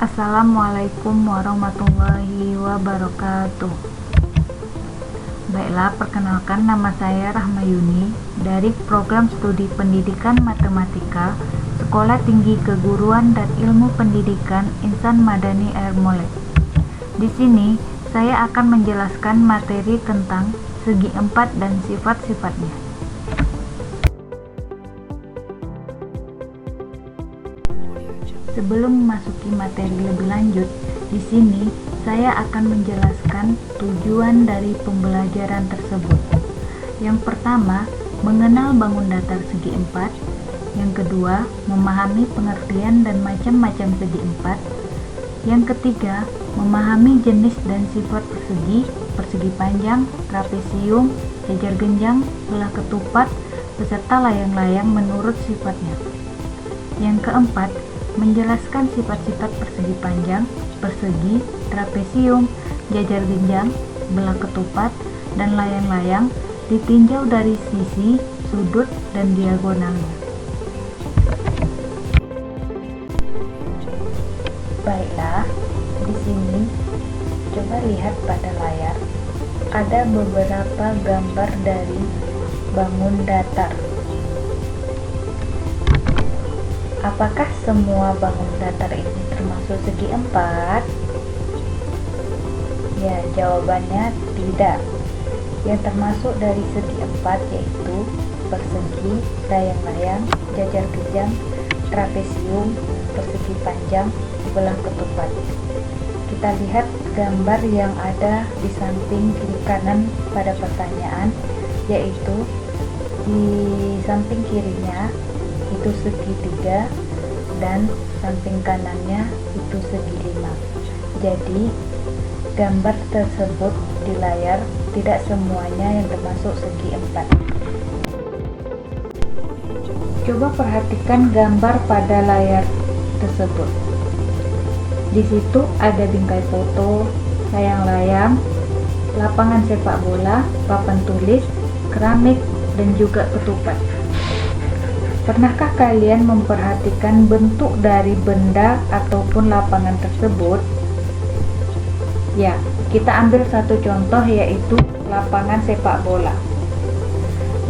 Assalamualaikum warahmatullahi wabarakatuh. Baiklah, perkenalkan, nama saya Rahmayuni dari Program Studi Pendidikan Matematika Sekolah Tinggi Keguruan dan Ilmu Pendidikan Insan Madani Air Molek. Di sini saya akan menjelaskan materi tentang segi empat dan sifat-sifatnya. Sebelum memasuki materi lebih lanjut, di sini saya akan menjelaskan tujuan dari pembelajaran tersebut. Yang pertama, mengenal bangun datar segi empat. Yang kedua, memahami pengertian dan macam-macam segi empat. Yang ketiga, memahami jenis dan sifat persegi, persegi panjang, trapesium, jajar genjang, belah ketupat, beserta layang-layang menurut sifatnya. Yang keempat, menjelaskan sifat-sifat persegi panjang, persegi, trapesium, jajar genjang, belah ketupat, dan layang-layang ditinjau dari sisi, sudut, dan diagonalnya. Baiklah, di sini coba lihat pada layar, ada beberapa gambar dari bangun datar. Apakah semua bangun datar ini termasuk segi empat? Ya, jawabannya tidak. Yang termasuk dari segi empat yaitu persegi, layang-layang, jajar genjang, trapesium, persegi panjang, belah ketupat. Kita lihat gambar yang ada di samping kiri kanan pada pertanyaan, yaitu di samping kirinya itu segi 3 dan samping kanannya itu segi 5. Jadi gambar tersebut di layar tidak semuanya yang termasuk segi 4. Coba perhatikan gambar pada layar tersebut. Di situ ada bingkai foto, layang-layang, lapangan sepak bola, papan tulis, keramik, dan juga ketupat. Pernahkah kalian memperhatikan bentuk dari benda ataupun lapangan tersebut? Ya, kita ambil satu contoh, yaitu lapangan sepak bola.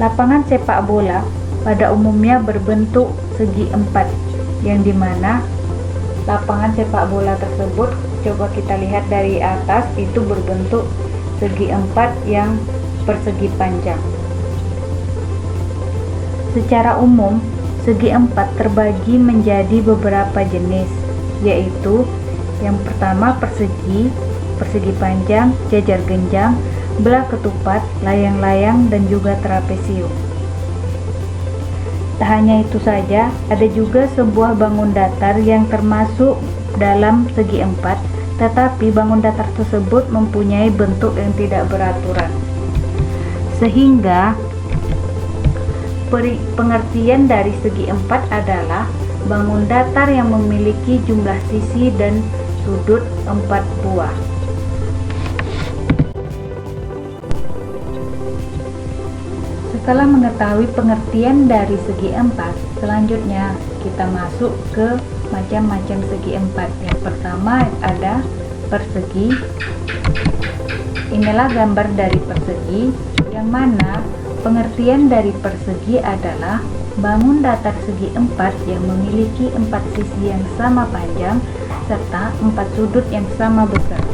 Lapangan sepak bola pada umumnya berbentuk segi empat, yang dimana lapangan sepak bola tersebut, coba kita lihat dari atas, itu berbentuk segi empat yang persegi panjang. Secara umum, segi empat terbagi menjadi beberapa jenis, yaitu yang pertama persegi, persegi panjang, jajar genjang, belah ketupat, layang-layang, dan juga trapesium. Tak hanya itu saja, ada juga sebuah bangun datar yang termasuk dalam segi empat, tetapi bangun datar tersebut mempunyai bentuk yang tidak beraturan. Sehingga pengertian dari segi empat adalah bangun datar yang memiliki jumlah sisi dan sudut 4 buah. Setelah mengetahui pengertian dari segi empat, selanjutnya kita masuk ke macam-macam segi empat. Yang pertama ada persegi. Inilah gambar dari persegi, yang mana pengertian dari persegi adalah bangun datar segi empat yang memiliki 4 sisi yang sama panjang serta 4 sudut yang sama besar.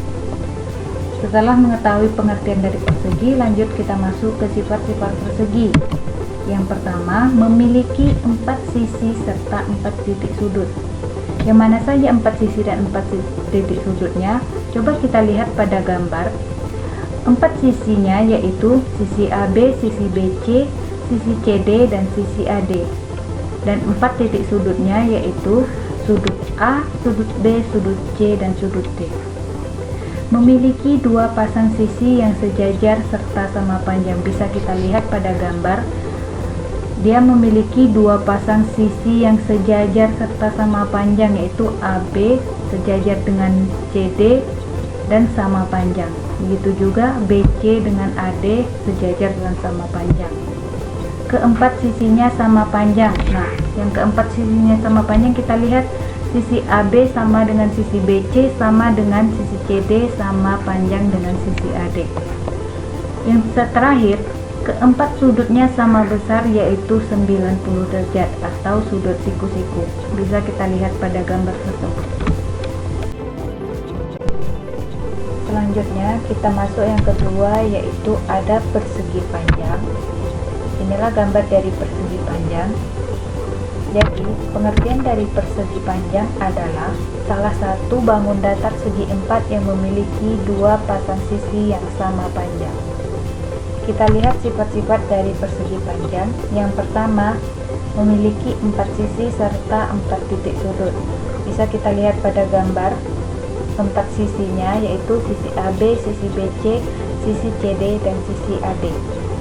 Setelah mengetahui pengertian dari persegi, lanjut kita masuk ke sifat-sifat persegi. Yang pertama, memiliki 4 sisi serta 4 titik sudut. Yang mana saja 4 sisi dan 4 titik sudutnya? Coba kita lihat pada gambar. 4 sisinya yaitu sisi AB, sisi BC, sisi CD, dan sisi AD. Dan 4 titik sudutnya yaitu sudut A, sudut B, sudut C, dan sudut D. Memiliki 2 pasang sisi yang sejajar serta sama panjang. Bisa kita lihat pada gambar, dia memiliki 2 pasang sisi yang sejajar serta sama panjang, yaitu AB sejajar dengan CD dan sama panjang. Begitu juga BC dengan AD sejajar dan sama panjang. Keempat sisinya sama panjang. Nah, yang keempat sisinya sama panjang kita lihat sisi AB sama dengan sisi BC sama dengan sisi CD sama panjang dengan sisi AD. Yang terakhir, keempat sudutnya sama besar yaitu 90 derajat atau sudut siku-siku. Bisa kita lihat pada gambar tersebut. Selanjutnya kita masuk yang kedua, yaitu ada persegi panjang. Inilah gambar dari persegi panjang. Jadi pengertian dari persegi panjang adalah salah satu bangun datar segi empat yang memiliki dua pasang sisi yang sama panjang. Kita lihat sifat-sifat dari persegi panjang. Yang pertama, memiliki 4 sisi serta 4 titik sudut. Bisa kita lihat pada gambar 4 sisinya, yaitu sisi AB, sisi BC, sisi CD, dan sisi AD.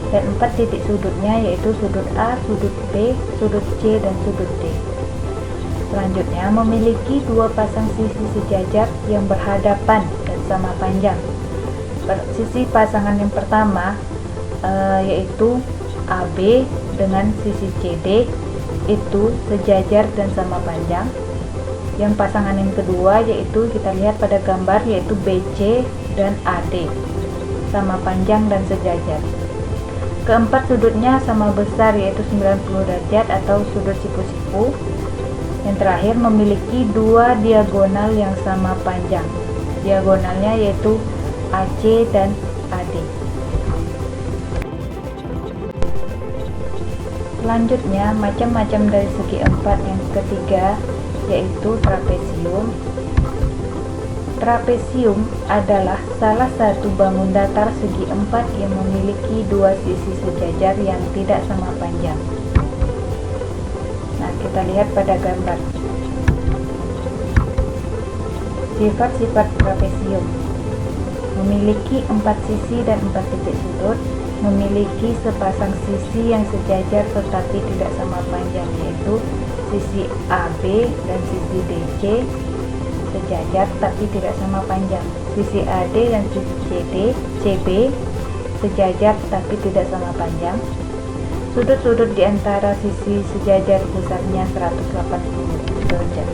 Dan 4 titik sudutnya yaitu sudut A, sudut B, sudut C, dan sudut D. Selanjutnya, memiliki dua pasang sisi sejajar yang berhadapan dan sama panjang. Sisi pasangan yang pertama yaitu AB dengan sisi CD itu sejajar dan sama panjang. Yang pasangan yang kedua yaitu kita lihat pada gambar, yaitu BC dan AD sama panjang dan sejajar. Keempat sudutnya sama besar yaitu 90 derajat atau sudut siku-siku. Yang terakhir, memiliki dua diagonal yang sama panjang. Diagonalnya yaitu AC dan AD. Selanjutnya, macam-macam dari segi empat yang ketiga yaitu trapesium. Trapesium adalah salah satu bangun datar segi empat yang memiliki dua sisi sejajar yang tidak sama panjang. Nah, kita lihat pada gambar. Sifat-sifat trapesium: memiliki 4 sisi dan 4 titik sudut, memiliki sepasang sisi yang sejajar tetapi tidak sama panjang, yaitu sisi AB dan sisi DC sejajar tapi tidak sama panjang, sisi AD dan sisi CB sejajar tapi tidak sama panjang. Sudut-sudut di antara sisi sejajar besarnya 180 derajat.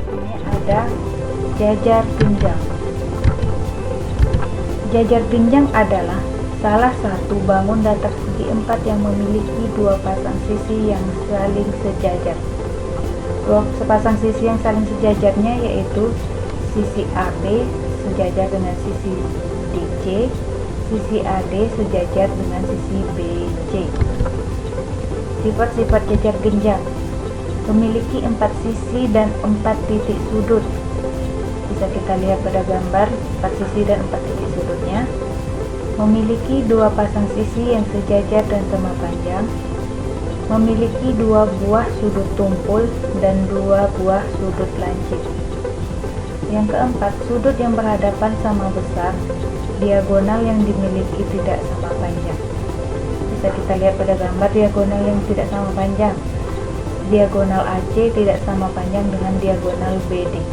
Ini ada jajar genjang. Jajar genjang adalah salah satu bangun datar segi empat yang memiliki dua pasang sisi yang saling sejajar. Dua sepasang sisi yang saling sejajarnya yaitu sisi AB sejajar dengan sisi DC, sisi AD sejajar dengan sisi BC. Sifat-sifat jajar genjang: memiliki 4 sisi dan 4 titik sudut. Bisa kita lihat pada gambar 4 sisi dan 4 titik sudutnya. Memiliki dua pasang sisi yang sejajar dan sama panjang. Memiliki dua buah sudut tumpul dan dua buah sudut lancip. Yang keempat, sudut yang berhadapan sama besar. Diagonal yang dimiliki tidak sama panjang. Bisa kita lihat pada gambar diagonal yang tidak sama panjang. Diagonal AC tidak sama panjang dengan diagonal BD.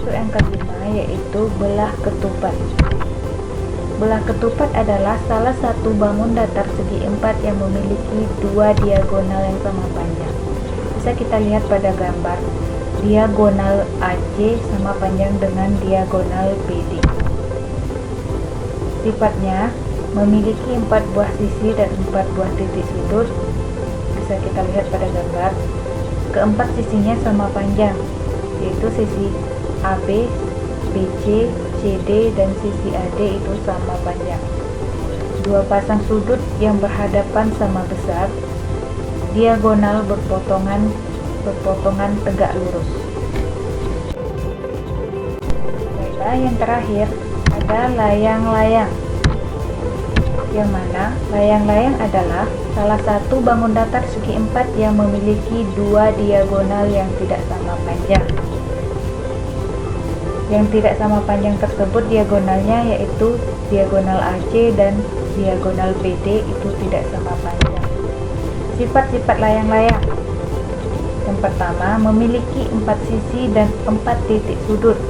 Yang kelima yaitu belah ketupat. Belah ketupat adalah salah satu bangun datar segi empat yang memiliki dua diagonal yang sama panjang. Bisa kita lihat pada gambar, diagonal AC sama panjang dengan diagonal BD. Sifatnya memiliki 4 buah sisi dan 4 buah titik sudut. Bisa kita lihat pada gambar. Keempat sisinya sama panjang, yaitu sisi AB, BC, CD, dan sisi AD itu sama panjang. Dua pasang sudut yang berhadapan sama besar. Diagonal berpotongan tegak lurus. Baiklah, yang terakhir ada layang-layang. Yang mana layang-layang adalah salah satu bangun datar segi empat yang memiliki dua diagonal yang tidak sama panjang. Yang tidak sama panjang tersebut diagonalnya yaitu diagonal AC dan diagonal BD itu tidak sama panjang. Sifat-sifat layang-layang: yang pertama, memiliki 4 sisi dan 4 titik sudut.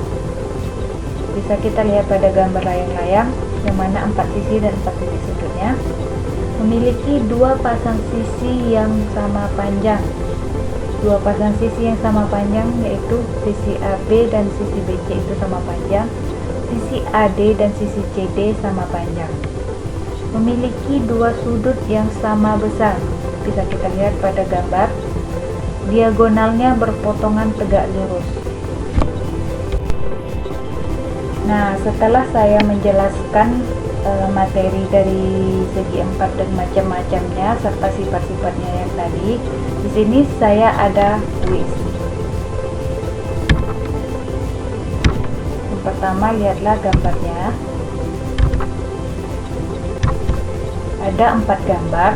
Bisa kita lihat pada gambar layang-layang, yang mana 4 sisi dan 4 titik sudutnya, memiliki dua pasang sisi yang sama panjang. Dua pasang sisi yang sama panjang yaitu sisi AB dan sisi BC itu sama panjang, sisi AD dan sisi CD sama panjang. Memiliki dua sudut yang sama besar. Bisa kita lihat pada gambar, diagonalnya berpotongan tegak lurus. Nah, setelah saya menjelaskan materi dari segi 4 dan macam-macamnya serta sifat-sifatnya yang tadi, di sini saya ada kuis. Yang pertama, lihatlah gambarnya. Ada 4 gambar.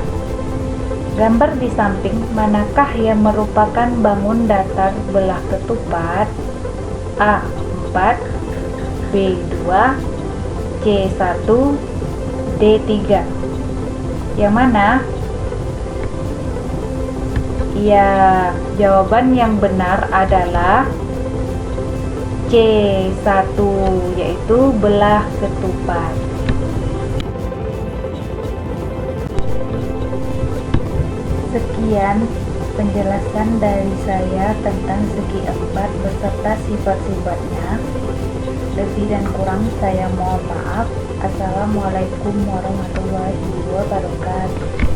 Gambar di samping manakah yang merupakan bangun datar belah ketupat? A 4, B 2, C 1, D 3. Yang mana? Ya, jawaban yang benar adalah C 1, yaitu belah ketupat. Sekian penjelasan dari saya tentang segi 4 beserta sifat-sifatnya. Lebih dan kurang saya mohon maaf. Assalamualaikum warahmatullahi wabarakatuh.